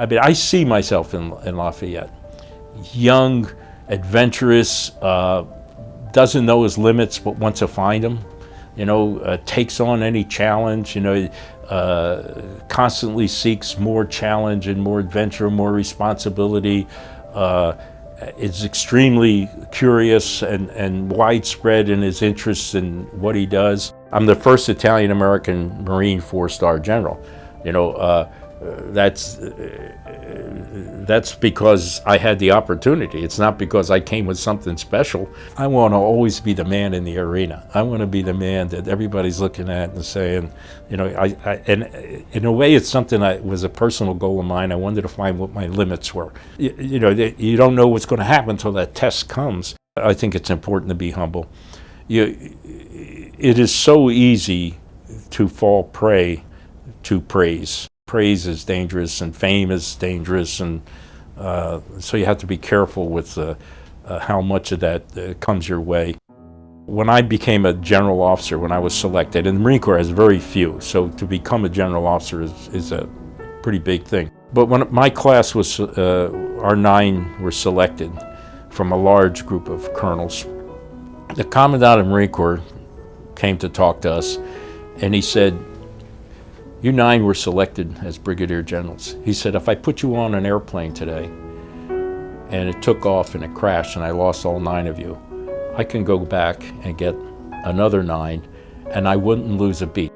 I mean, I see myself in Lafayette. Young, adventurous, doesn't know his limits but wants to find them. Takes on any challenge, constantly seeks more challenge and more adventure, more responsibility, is extremely curious and widespread in his interests in what he does. I'm the first Italian-American Marine 4-star general. That's because I had the opportunity. It's not because I came with something special. I want to always be the man in the arena. I want to be the man that everybody's looking at and saying, and in a way it's something that was a personal goal of mine. I wanted to find what my limits were. You don't know what's going to happen until that test comes. I think it's important to be humble. It is so easy to fall prey to praise. Praise is dangerous and fame is dangerous, and so you have to be careful with how much of that comes your way. When I became a general officer, when I was selected, and the Marine Corps has very few, so to become a general officer is a pretty big thing. But when my class was, our 9 were selected from a large group of colonels. The Commandant of the Marine Corps came to talk to us, and he said, "You 9 were selected as brigadier generals." He said, "If I put you on an airplane today and it took off and it crashed and I lost all 9 of you, I can go back and get another 9 and I wouldn't lose a beat."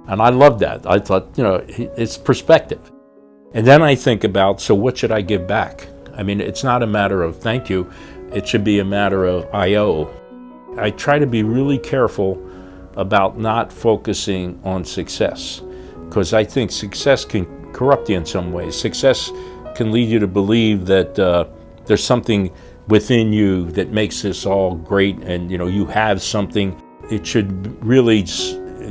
And I loved that. I thought, it's perspective. And then I think about, so what should I give back? I mean, it's not a matter of thank you. It should be a matter of I owe. I try to be really careful about not focusing on success, because I think success can corrupt you in some ways. Success can lead you to believe that there's something within you that makes this all great, and you have something. It should really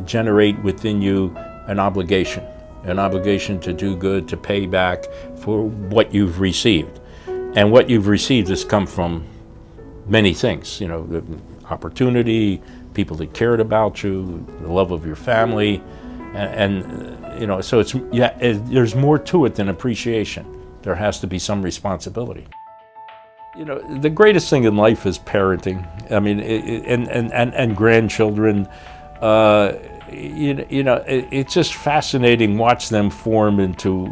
generate within you an obligation to do good, to pay back for what you've received. And what you've received has come from many things, the opportunity, people that cared about you, the love of your family, and so there's more to it than appreciation. There has to be some responsibility. The greatest thing in life is parenting. I mean, and grandchildren. It's just fascinating. Watch them form into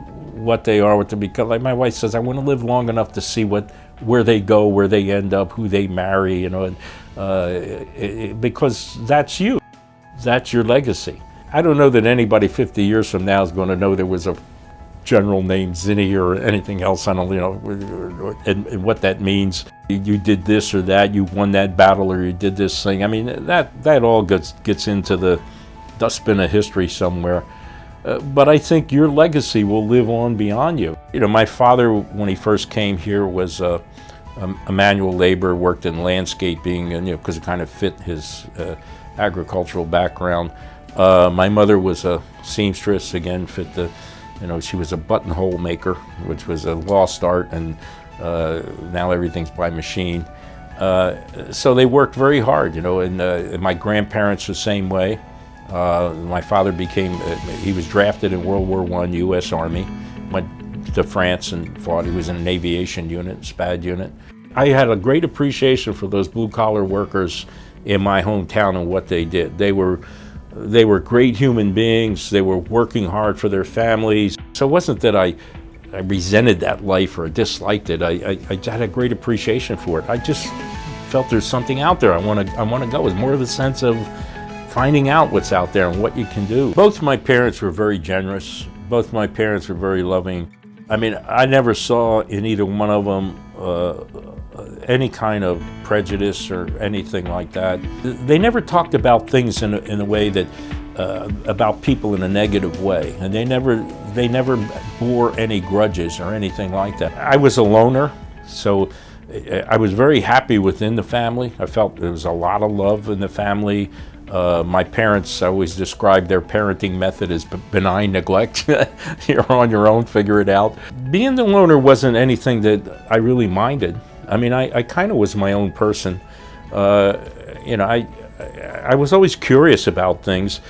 what they are, what they become. Like my wife says, I want to live long enough to see where they go, where they end up, who they marry. Because that's you. That's your legacy. I don't know that anybody 50 years from now is going to know there was a general named Zinni or anything else. I don't, and what that means. You did this or that, you won that battle, or you did this thing. I mean, that all gets into the dustbin of history somewhere. But I think your legacy will live on beyond you. My father, when he first came here, was a manual laborer, worked in landscaping, and because it kind of fit his agricultural background. My mother was a seamstress, again, fit the, she was a buttonhole maker, which was a lost art, and now everything's by machine. So they worked very hard, and my grandparents the same way. My father he was drafted in World War I, U.S. Army, went to France and fought. He was in an aviation unit, SPAD unit. I had a great appreciation for those blue-collar workers in my hometown and what they did. They were great human beings. They were working hard for their families. So it wasn't that I resented that life or disliked it. I had a great appreciation for it. I just felt there's something out there. I want to go. It's more of a sense of finding out what's out there and what you can do. Both my parents were very generous. Both my parents were very loving. I mean, I never saw in either one of them any kind of prejudice or anything like that. They never talked about things in a way that about people in a negative way, and they never bore any grudges or anything like that. I was a loner, so I was very happy within the family. I felt there was a lot of love in the family. My parents, I always described their parenting method as benign neglect. You're on your own, figure it out. Being the loner wasn't anything that I really minded. I mean, I kind of was my own person. I was always curious about things,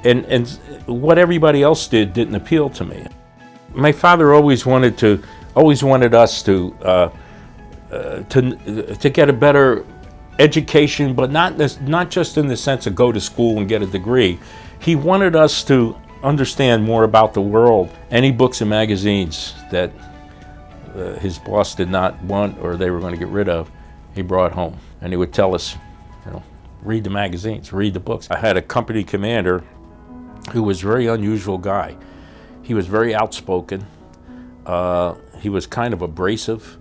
and what everybody else did didn't appeal to me. my father always wanted us to get a better education, but not just in the sense of go to school and get a degree. He wanted us to understand more about the world. Any books and magazines that his boss did not want or they were going to get rid of, he brought home, and he would tell us, read the magazines, read the books. I had a company commander who was a very unusual guy. He was very outspoken. He was kind of abrasive,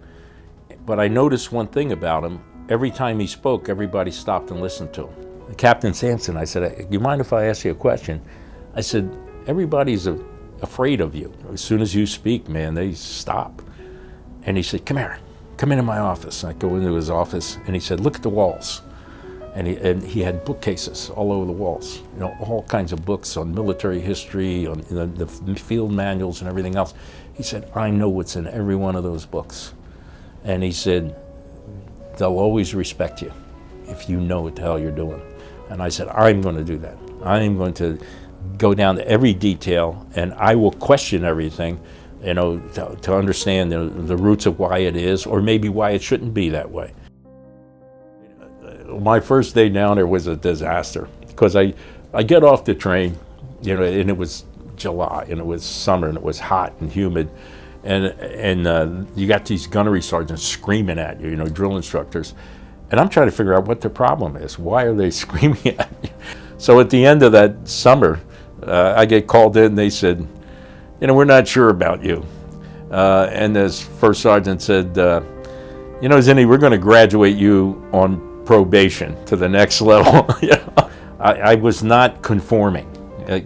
but I noticed one thing about him. Every time he spoke, everybody stopped and listened to him. Captain Sampson, I said, do you mind if I ask you a question? I said, everybody's afraid of you. As soon as you speak, man, they stop. And he said, come here, come into my office. And I go into his office, and he said, look at the walls. And he had bookcases all over the walls, all kinds of books on military history, on the field manuals and everything else. He said, I know what's in every one of those books. And he said, they'll always respect you if you know what the hell you're doing. And I said, I'm going to do that. I'm going to go down to every detail, and I will question everything, to understand the roots of why it is, or maybe why it shouldn't be that way. My first day down there was a disaster, because I get off the train, and it was July, and it was summer, and it was hot and humid, and you got these gunnery sergeants screaming at you, drill instructors, and I'm trying to figure out what the problem is. Why are they screaming at me? So at the end of that summer, I get called in, and they said, we're not sure about you. And this first sergeant said, Zinni, we're going to graduate you on probation to the next level. I was not conforming.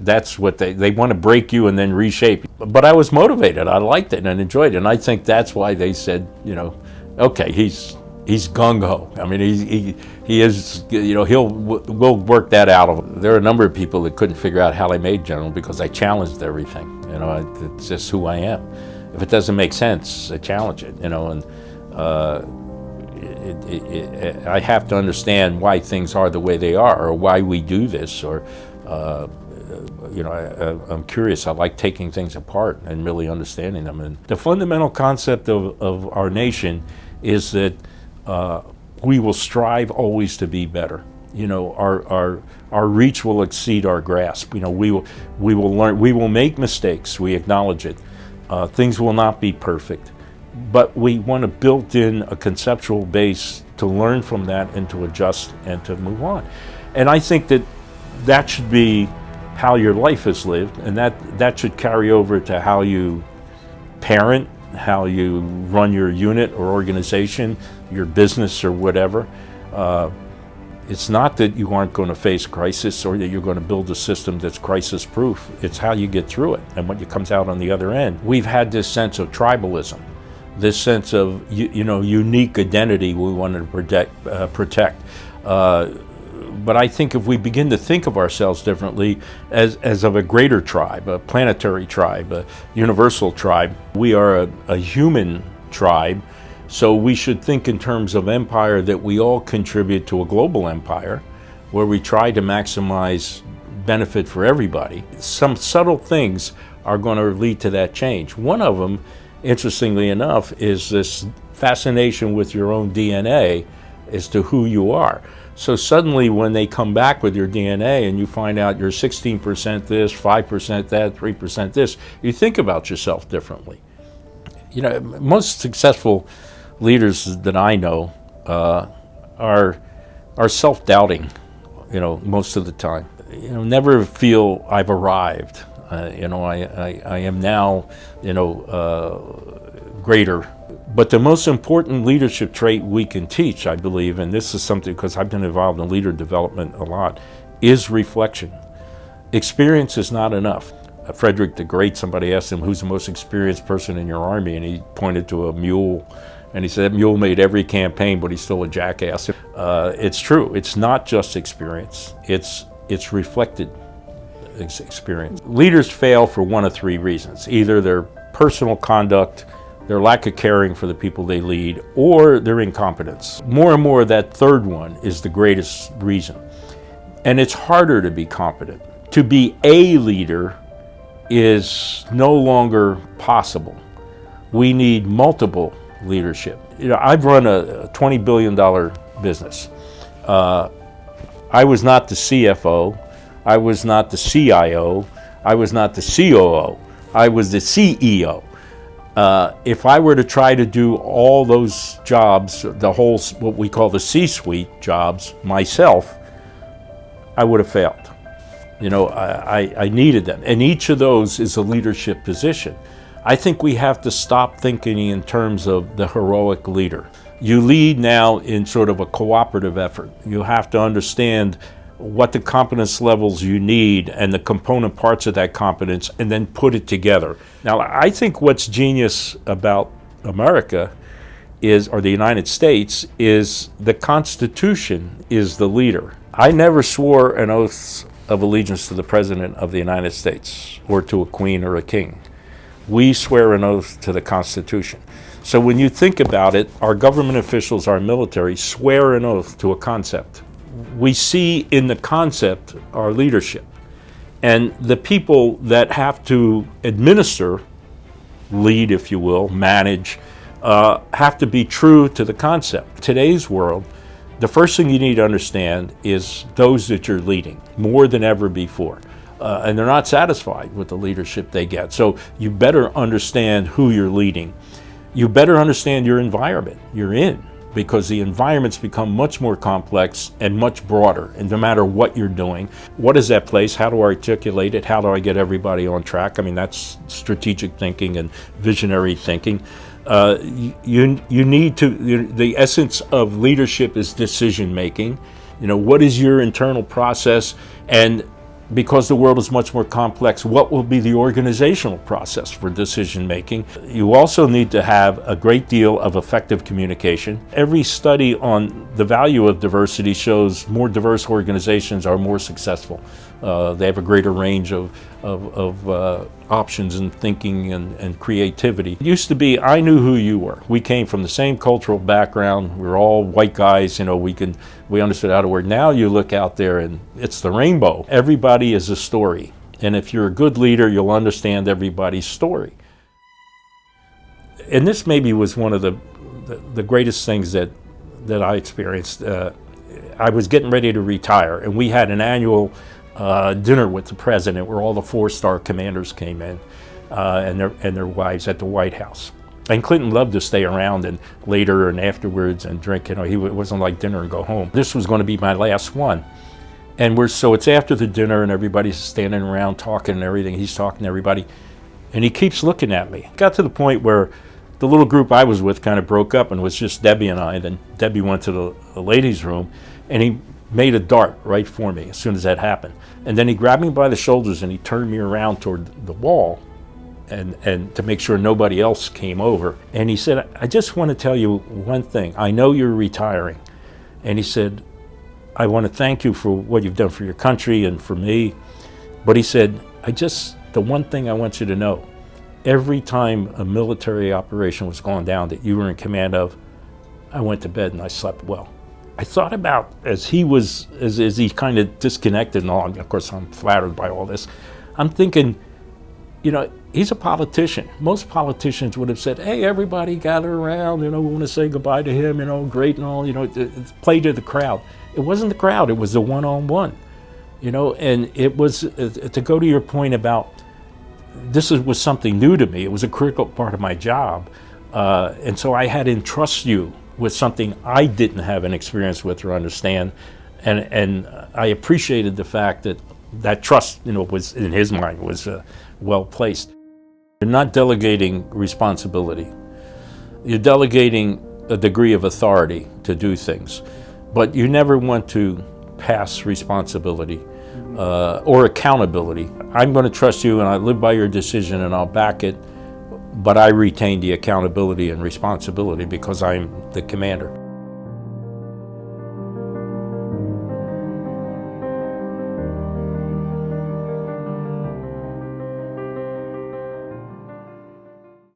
That's what they want to break you and then reshape you. But I was motivated. I liked it and enjoyed it. And I think that's why they said, okay, he's gung-ho. I mean, he is, we'll work that out of him. There are a number of people that couldn't figure out how I made general because I challenged everything. It's just who I am. If it doesn't make sense, I challenge it, and I have to understand why things are the way they are, or why we do this, or I'm curious. I like taking things apart and really understanding them. And the fundamental concept of our nation is that we will strive always to be better. Our reach will exceed our grasp. We will learn. We will make mistakes. We acknowledge it. Things will not be perfect, but we want to build in a conceptual base to learn from that and to adjust and to move on. And I think that should be how your life is lived, and that should carry over to how you parent, how you run your unit or organization, your business or whatever. It's not that you aren't going to face crisis or that you're going to build a system that's crisis-proof. It's how you get through it and what comes out on the other end. We've had this sense of tribalism, this sense of unique identity we want to protect. But I think if we begin to think of ourselves differently as of a greater tribe, a planetary tribe, a universal tribe, we are a human tribe. So we should think in terms of empire, that we all contribute to a global empire where we try to maximize benefit for everybody. Some subtle things are going to lead to that change. One of them, interestingly enough, is this fascination with your own DNA as to who you are. So suddenly when they come back with your DNA and you find out you're 16% this, 5% that, 3% this, you think about yourself differently. Most successful leaders that I know are self-doubting, most of the time. Never feel I've arrived. I am now, greater. But the most important leadership trait we can teach, I believe, and this is something because I've been involved in leader development a lot, is reflection. Experience is not enough. Frederick the Great, somebody asked him, who's the most experienced person in your army? And he pointed to a mule. And he said, that mule made every campaign, but he's still a jackass. It's true. It's not just experience. It's reflected experience. Leaders fail for one of three reasons. Either their personal conduct, their lack of caring for the people they lead, or their incompetence. More and more, that third one is the greatest reason. And it's harder to be competent. To be a leader is no longer possible. We need multiple leadership. I've run a $20 billion business. I was not the CFO. I was not the CIO. I was not the COO. I was the CEO. If I were to try to do all those jobs, the whole, what we call the C-suite jobs, myself, I would have failed. I needed them. And each of those is a leadership position. I think we have to stop thinking in terms of the heroic leader. You lead now in sort of a cooperative effort. You have to understand what the competence levels you need and the component parts of that competence, and then put it together. Now, I think what's genius about America is, or the United States, is the Constitution is the leader. I never swore an oath of allegiance to the President of the United States or to a queen or a king. We swear an oath to the Constitution. So when you think about it, our government officials, our military, swear an oath to a concept. We see in the concept our leadership. And the people that have to administer, lead, if you will, manage, have to be true to the concept. Today's world, the first thing you need to understand is those that you're leading, more than ever before. And they're not satisfied with the leadership they get. So you better understand who you're leading. You better understand your environment you're in, because the environment's become much more complex and much broader. And no matter what you're doing, what is that place? How do I articulate it? How do I get everybody on track? I mean, that's strategic thinking and visionary thinking. You need to, the essence of leadership is decision making. What is your internal process? And because the world is much more complex, what will be the organizational process for decision making? You also need to have a great deal of effective communication. Every study on the value of diversity shows more diverse organizations are more successful. They have a greater range of options in thinking and creativity. It used to be, I knew who you were. We came from the same cultural background. We were all white guys, we understood how to work. Now you look out there and it's the rainbow. Everybody is a story. And if you're a good leader, you'll understand everybody's story. And this maybe was one of the greatest things that I experienced. I was getting ready to retire, and we had an annual dinner with the president where all the 4-star commanders came in and their wives at the White House. And Clinton loved to stay around and later and afterwards and drink. It wasn't like dinner and go home. This was going to be my last one. And so it's after the dinner and everybody's standing around talking and everything. He's talking to everybody. And he keeps looking at me. It got to the point where the little group I was with kind of broke up and it was just Debbie and I. Then Debbie went to the ladies' room and he made a dart right for me as soon as that happened. And then he grabbed me by the shoulders and he turned me around toward the wall and to make sure nobody else came over. And he said, I just want to tell you one thing. I know you're retiring. And he said, I want to thank you for what you've done for your country and for me. But he said, the one thing I want you to know, every time a military operation was going down that you were in command of, I went to bed and I slept well. I thought about, as he kind of disconnected and all, of course I'm flattered by all this, I'm thinking, he's a politician. Most politicians would have said, hey, everybody gather around, we want to say goodbye to him, great and all, play to the crowd. It wasn't the crowd, it was the one-on-one, and it was, to go to your point about, this was something new to me. It was a critical part of my job. And so I had to entrust you with something I didn't have an experience with or understand. And I appreciated the fact that trust, was in his mind was well placed. You're not delegating responsibility. You're delegating a degree of authority to do things, but you never want to pass responsibility or accountability. I'm going to trust you and I live by your decision and I'll back it, but I retain the accountability and responsibility because I'm the commander.